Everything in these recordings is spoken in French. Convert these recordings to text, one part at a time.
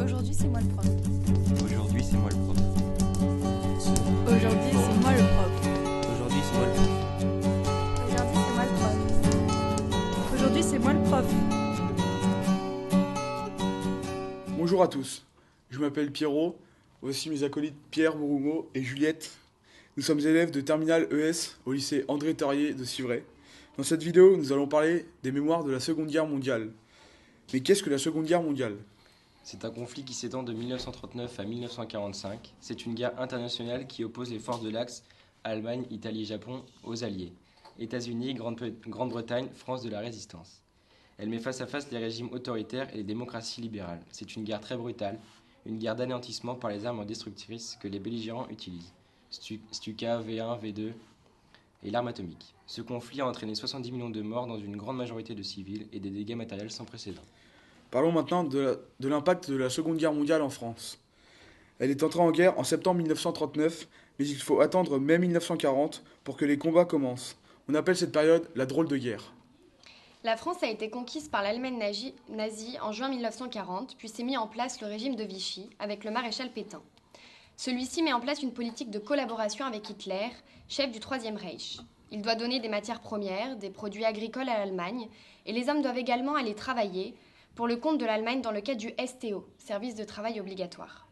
Aujourd'hui, c'est moi le prof. Aujourd'hui, c'est moi le prof. Aujourd'hui, c'est moi le prof. Aujourd'hui, c'est moi le prof. Aujourd'hui, c'est moi le prof. Aujourd'hui, c'est moi le prof. Bonjour à tous, je m'appelle Pierrot, voici mes acolytes Pierre Mouroumeau et Juliette. Nous sommes élèves de Terminale ES au lycée André Tarier de Civray. Dans cette vidéo, nous allons parler des mémoires de la Seconde Guerre mondiale. Mais qu'est-ce que la Seconde Guerre mondiale ? C'est un conflit qui s'étend de 1939 à 1945. C'est une guerre internationale qui oppose les forces de l'Axe, Allemagne, Italie et Japon, aux Alliés. États-Unis, Grande-Bretagne, France de la Résistance. Elle met face à face les régimes autoritaires et les démocraties libérales. C'est une guerre très brutale, une guerre d'anéantissement par les armes destructrices que les belligérants utilisent. Stuka, V1, V2 et l'arme atomique. Ce conflit a entraîné 70 millions de morts dans une grande majorité de civils et des dégâts matériels sans précédent. Parlons maintenant de l'impact de la Seconde Guerre mondiale en France. Elle est entrée en guerre en septembre 1939, mais il faut attendre mai 1940 pour que les combats commencent. On appelle cette période la drôle de guerre. La France a été conquise par l'Allemagne nazie en juin 1940, puis s'est mis en place le régime de Vichy avec le maréchal Pétain. Celui-ci met en place une politique de collaboration avec Hitler, chef du Troisième Reich. Il doit donner des matières premières, des produits agricoles à l'Allemagne, et les hommes doivent également aller travailler pour le compte de l'Allemagne dans le cadre du STO, service de travail obligatoire.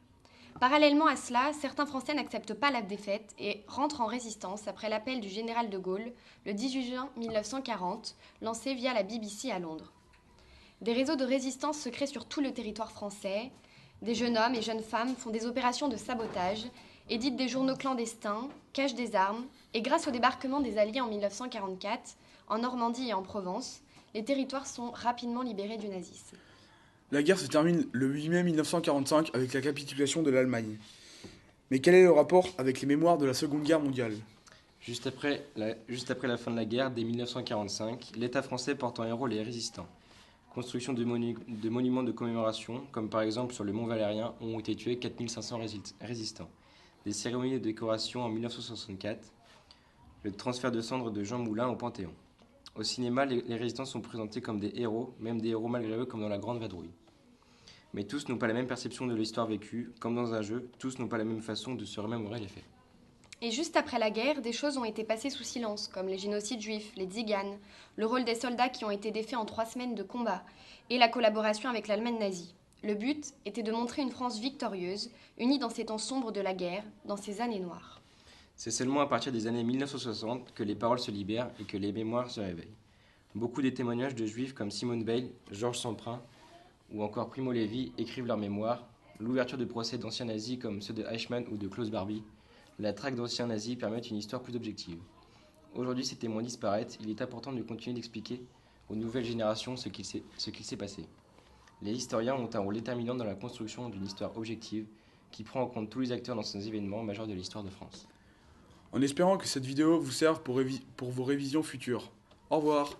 Parallèlement à cela, certains Français n'acceptent pas la défaite et rentrent en résistance après l'appel du général de Gaulle le 18 juin 1940, lancé via la BBC à Londres. Des réseaux de résistance se créent sur tout le territoire français. Des jeunes hommes et jeunes femmes font des opérations de sabotage, éditent des journaux clandestins, cachent des armes, et grâce au débarquement des Alliés en 1944, en Normandie et en Provence, les territoires sont rapidement libérés du nazisme. La guerre se termine le 8 mai 1945 avec la capitulation de l'Allemagne. Mais quel est le rapport avec les mémoires de la Seconde Guerre mondiale ? Juste après la fin de la guerre, dès 1945, l'État français porte en héros les résistants. Construction de monuments de commémoration, comme par exemple sur le Mont Valérien, où ont été tués 4500 résistants. Des cérémonies de décoration en 1964, le transfert de cendres de Jean Moulin au Panthéon. Au cinéma, les résistants sont présentés comme des héros, même des héros malgré eux, comme dans La Grande Vadrouille. Mais tous n'ont pas la même perception de l'histoire vécue, comme dans un jeu, tous n'ont pas la même façon de se remémorer les faits. Et juste après la guerre, des choses ont été passées sous silence, comme les génocides juifs, les tziganes, le rôle des soldats qui ont été défaits en 3 semaines de combat, et la collaboration avec l'Allemagne nazie. Le but était de montrer une France victorieuse, unie dans ces temps sombres de la guerre, dans ces années noires. C'est seulement à partir des années 1960 que les paroles se libèrent et que les mémoires se réveillent. Beaucoup des témoignages de juifs comme Simone Veil, Georges Semprin ou encore Primo Levi écrivent leurs mémoires. L'ouverture de procès d'anciens nazis comme ceux de Eichmann ou de Klaus Barbie, la traque d'anciens nazis permettent une histoire plus objective. Aujourd'hui, ces témoins disparaissent. Il est important de continuer d'expliquer aux nouvelles générations ce qu'il s'est passé. Les historiens ont un rôle déterminant dans la construction d'une histoire objective qui prend en compte tous les acteurs dans ces événements majeurs de l'histoire de France. En espérant que cette vidéo vous serve pour vos révisions futures. Au revoir.